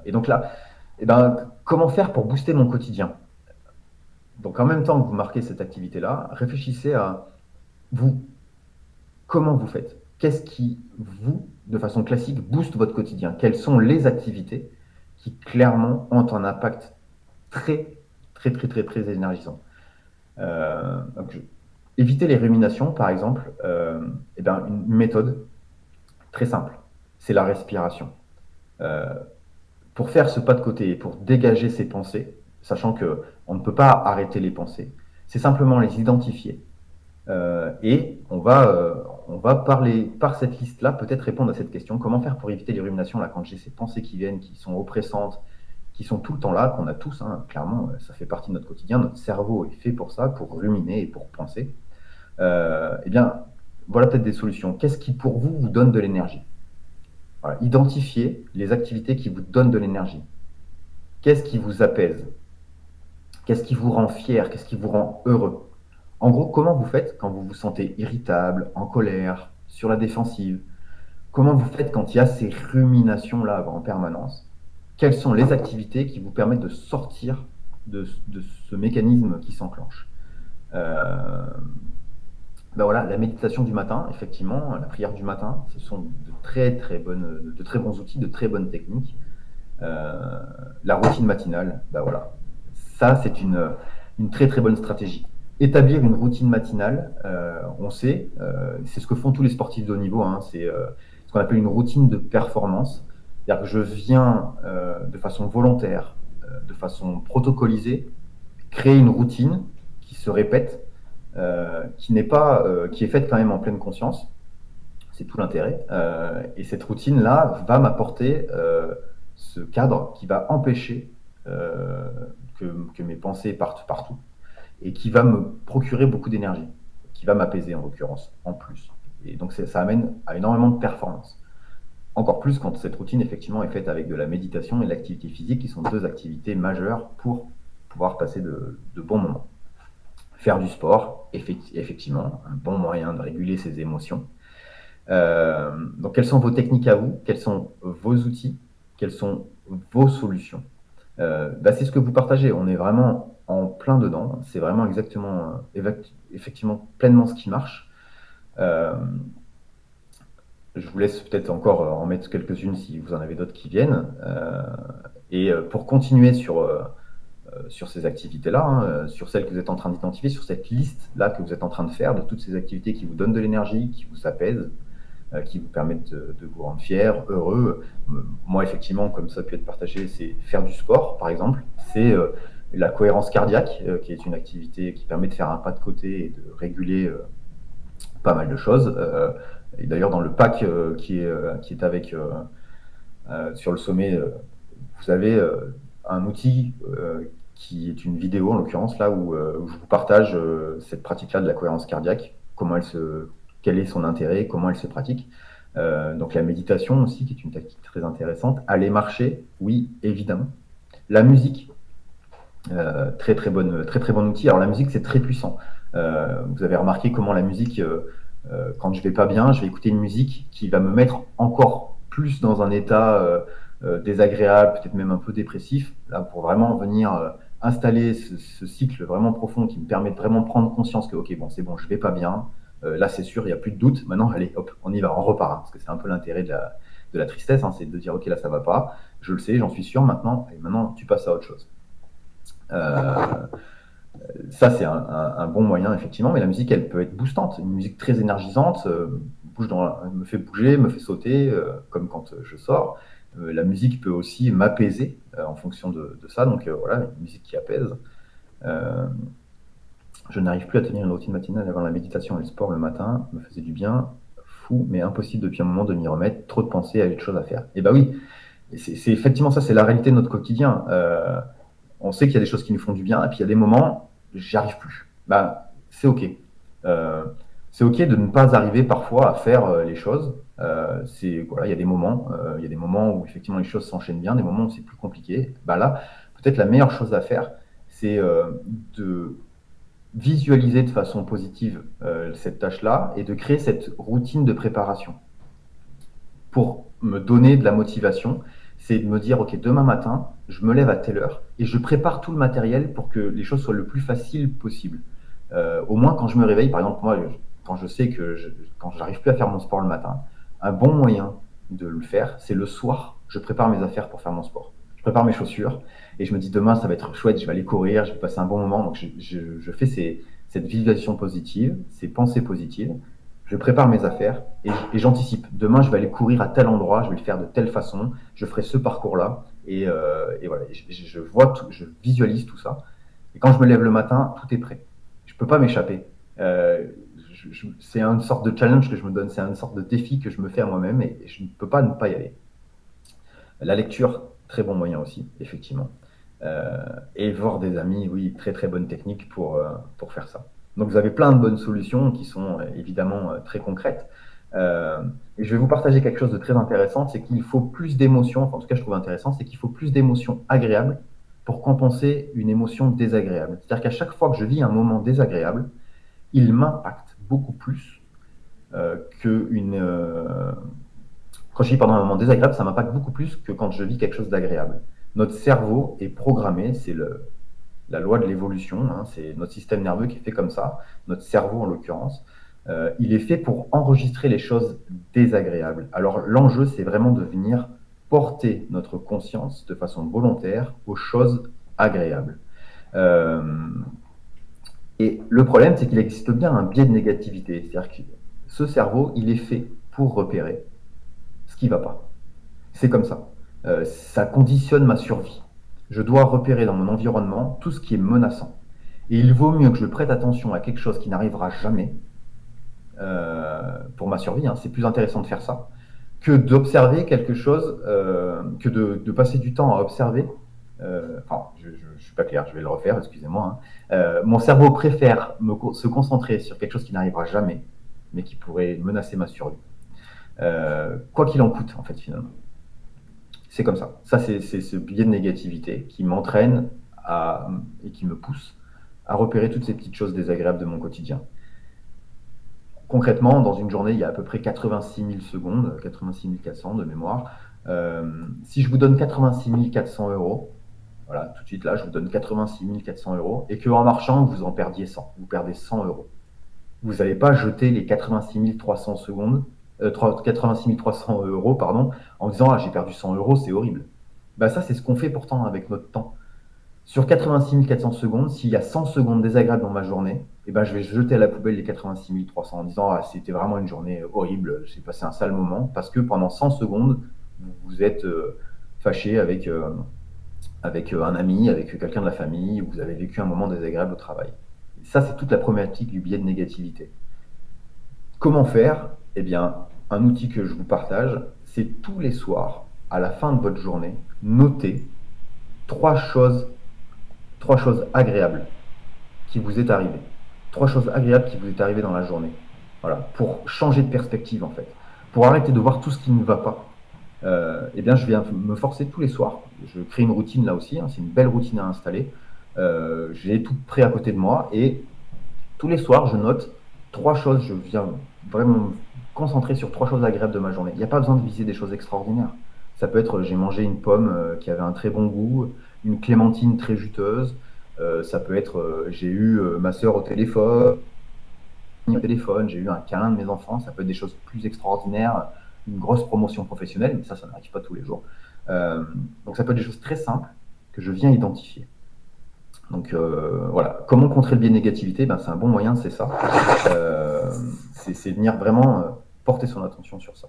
Et donc là, eh ben, comment faire pour booster mon quotidien? Donc en même temps que vous marquez cette activité-là, réfléchissez à vous, comment vous faites? Qu'est-ce qui, vous, de façon classique, booste votre quotidien? Quelles sont les activités qui clairement ont un impact très, très, très, très, très énergisant? Donc, éviter les ruminations, par exemple, eh ben, une méthode très simple, c'est la respiration. Euh, pour faire ce pas de côté et pour dégager ses pensées, sachant que on ne peut pas arrêter les pensées, c'est simplement les identifier. Et on va parler par cette liste-là, peut-être répondre à cette question, comment faire pour éviter les ruminations là, quand j'ai ces pensées qui viennent, qui sont oppressantes, qui sont tout le temps là, qu'on a tous, hein, clairement, ça fait partie de notre quotidien, notre cerveau est fait pour ça, pour ruminer et pour penser. Eh bien, voilà peut-être des solutions. Qu'est-ce qui pour vous vous donne de l'énergie? Voilà. Identifiez les activités qui vous donnent de l'énergie. Qu'est-ce qui vous apaise? Qu'est-ce qui vous rend fier? Qu'est-ce qui vous rend heureux? En gros, comment vous faites quand vous vous sentez irritable, en colère, sur la défensive? Comment vous faites quand il y a ces ruminations-là en permanence? Quelles sont les activités qui vous permettent de sortir de ce mécanisme qui s'enclenche? euh, Ben voilà, la méditation du matin, effectivement, la prière du matin, ce sont de très bons outils, de très bonnes techniques. Euh, la routine matinale, ben voilà, ça c'est une très très bonne stratégie. Établir une routine matinale, on sait, c'est ce que font tous les sportifs de haut niveau, hein, c'est ce qu'on appelle une routine de performance. C'est-à-dire que je viens de façon volontaire, de façon protocolisée, créer une routine qui se répète, qui n'est pas, qui est faite quand même en pleine conscience. C'est tout l'intérêt. Et cette routine-là va m'apporter ce cadre qui va empêcher euh, que mes pensées partent partout et qui va me procurer beaucoup d'énergie, qui va m'apaiser en l'occurrence, en plus. Et donc ça amène à énormément de performance. Encore plus quand cette routine effectivement est faite avec de la méditation et de l'activité physique, qui sont deux activités majeures pour pouvoir passer de bons moments. Faire du sport, effectivement, un bon moyen de réguler ses émotions. Donc, quelles sont vos techniques à vous? Quels sont vos outils? Quelles sont vos solutions? Bah, c'est ce que vous partagez. On est vraiment en plein dedans. C'est vraiment exactement, effectivement, pleinement ce qui marche. Euh, je vous laisse peut-être encore en mettre quelques-unes si vous en avez d'autres qui viennent. Et pour continuer sur ces activités-là, hein, sur celles que vous êtes en train d'identifier, sur cette liste-là que vous êtes en train de faire, de toutes ces activités qui vous donnent de l'énergie, qui vous apaisent, qui vous permettent de vous rendre fier, heureux. Moi, effectivement, comme ça a pu être partagé, c'est faire du sport, par exemple. C'est la cohérence cardiaque, qui est une activité qui permet de faire un pas de côté et de réguler pas mal de choses. Et d'ailleurs, dans le pack qui est avec sur le sommet, vous avez un outil qui est une vidéo, en l'occurrence, là où je vous partage cette pratique-là de la cohérence cardiaque, quel est son intérêt, comment elle se pratique. Donc la méditation aussi, qui est une tactique très intéressante. Aller marcher, oui, évidemment. La musique, très très bon outil. Alors la musique, c'est très puissant. Vous avez remarqué comment la musique, quand je vais pas bien, je vais écouter une musique qui va me mettre encore plus dans un état désagréable, peut-être même un peu dépressif, là pour vraiment venir installer ce cycle vraiment profond qui me permet de vraiment prendre conscience que ok bon c'est bon, je vais pas bien. Là c'est sûr, il n'y a plus de doute. Maintenant allez hop, on y va, on repart, hein, parce que c'est un peu l'intérêt de la tristesse, hein, c'est de dire ok là ça va pas, je le sais, j'en suis sûr maintenant, et maintenant tu passes à autre chose. Euh, Ça, c'est un bon moyen, effectivement, mais la musique, elle peut être boostante. Une musique très énergisante me fait bouger, me fait sauter, comme quand je sors. La musique peut aussi m'apaiser en fonction de ça. Donc voilà, une musique qui apaise. Euh, je n'arrive plus à tenir une routine matinale avant la méditation et le sport le matin. Me faisait du bien, fou, mais impossible depuis un moment de m'y remettre. Trop de pensées, à des choses à faire. Et bah oui, c'est effectivement ça, c'est la réalité de notre quotidien. On sait qu'il y a des choses qui nous font du bien, et puis il y a des moments, j'y arrive plus. Bah, c'est ok. Euh, c'est ok de ne pas arriver parfois à faire les choses. Voilà, il y a des moments où effectivement les choses s'enchaînent bien, des moments où c'est plus compliqué. Bah là, peut-être la meilleure chose à faire, c'est de visualiser de façon positive cette tâche-là et de créer cette routine de préparation pour me donner de la motivation. c'est de me dire, OK, demain matin, je me lève à telle heure et je prépare tout le matériel pour que les choses soient le plus faciles possible. Au moins, quand je me réveille, par exemple, moi, quand je sais que quand j'arrive plus à faire mon sport le matin, un bon moyen de le faire, c'est le soir, je prépare mes affaires pour faire mon sport. Je prépare mes chaussures et je me dis demain, ça va être chouette, je vais aller courir, je vais passer un bon moment. Donc, je fais cette visualisation positive, ces pensées positives. Je prépare mes affaires et j'anticipe. Demain, je vais aller courir à tel endroit, je vais le faire de telle façon, je ferai ce parcours-là. Et voilà, je vois tout, je visualise tout ça. Et quand je me lève le matin, tout est prêt. Je ne peux pas m'échapper. C'est une sorte de challenge que je me donne, c'est une sorte de défi que je me fais à moi-même et je ne peux pas ne pas y aller. La lecture, très bon moyen aussi, effectivement. Et voir des amis, oui, très très bonne technique pour faire ça. Donc vous avez plein de bonnes solutions qui sont évidemment très concrètes. Et je vais vous partager quelque chose de très intéressant, c'est qu'il faut plus d'émotions, enfin, en tout cas je trouve intéressant, c'est qu'il faut plus d'émotions agréables pour compenser une émotion désagréable. C'est-à-dire qu'à chaque fois que je vis un moment désagréable, il m'impacte beaucoup plus qu'une... quand je vis pendant un moment désagréable, ça m'impacte beaucoup plus que quand je vis quelque chose d'agréable. Notre cerveau est programmé, c'est la loi de l'évolution, hein, c'est notre système nerveux qui est fait comme ça, notre cerveau en l'occurrence, il est fait pour enregistrer les choses désagréables. Alors l'enjeu, c'est vraiment de venir porter notre conscience de façon volontaire aux choses agréables. Euh, et le problème, c'est qu'il existe bien un biais de négativité, c'est-à-dire que ce cerveau, il est fait pour repérer ce qui ne va pas. C'est comme ça. Ça conditionne ma survie. Je dois repérer dans mon environnement tout ce qui est menaçant. Et il vaut mieux que je prête attention à quelque chose qui n'arrivera jamais pour ma survie. Hein. C'est plus intéressant de faire ça que d'observer quelque chose, que de passer du temps à observer. Enfin, je ne suis pas clair, je vais le refaire, excusez-moi. Hein. Mon cerveau préfère se concentrer sur quelque chose qui n'arrivera jamais, mais qui pourrait menacer ma survie. Quoi qu'il en coûte, en fait, finalement. C'est comme ça. Ça, c'est ce biais de négativité qui m'entraîne et qui me pousse à repérer toutes ces petites choses désagréables de mon quotidien. Concrètement, dans une journée, il y a à peu près 86 000 secondes, 86 400 de mémoire. Si je vous donne 86 400 euros, voilà, tout de suite là, je vous donne 86 400 euros, et qu'en marchant, vous en perdiez 100, vous perdez 100 euros. Vous n'allez pas jeter les 86 300 secondes 86 300 euros, pardon, en disant ah, j'ai perdu 100 euros, c'est horrible. Bah, ça, c'est ce qu'on fait pourtant avec notre temps. Sur 86 400 secondes, s'il y a 100 secondes désagréables dans ma journée, eh ben, je vais jeter à la poubelle les 86 300 en disant ah, c'était vraiment une journée horrible, j'ai passé un sale moment, parce que pendant 100 secondes, vous êtes fâché avec un ami, avec quelqu'un de la famille, ou vous avez vécu un moment désagréable au travail. Et ça, c'est toute la problématique du biais de négativité. Comment faire? Eh bien, un outil que je vous partage, c'est tous les soirs, à la fin de votre journée, noter trois choses agréables qui vous est arrivées. Trois choses agréables qui vous est arrivées dans la journée. Voilà, pour changer de perspective en fait. Pour arrêter de voir tout ce qui ne va pas. Eh bien, je viens me forcer tous les soirs. Je crée une routine là aussi, hein, c'est une belle routine à installer. J'ai tout prêt à côté de moi et tous les soirs, je note trois choses. Je viens vraiment me concentrer sur trois choses agréables de ma journée. Il n'y a pas besoin de viser des choses extraordinaires. Ça peut être j'ai mangé une pomme qui avait un très bon goût, une clémentine très juteuse. Ça peut être j'ai eu ma sœur au téléphone, j'ai eu un câlin de mes enfants. Ça peut être des choses plus extraordinaires, une grosse promotion professionnelle, mais ça n'arrive pas tous les jours. Donc ça peut être des choses très simples que je viens identifier. Donc voilà, comment contrer le biais de négativité? C'est un bon moyen, c'est ça. C'est venir vraiment porter son attention sur ça.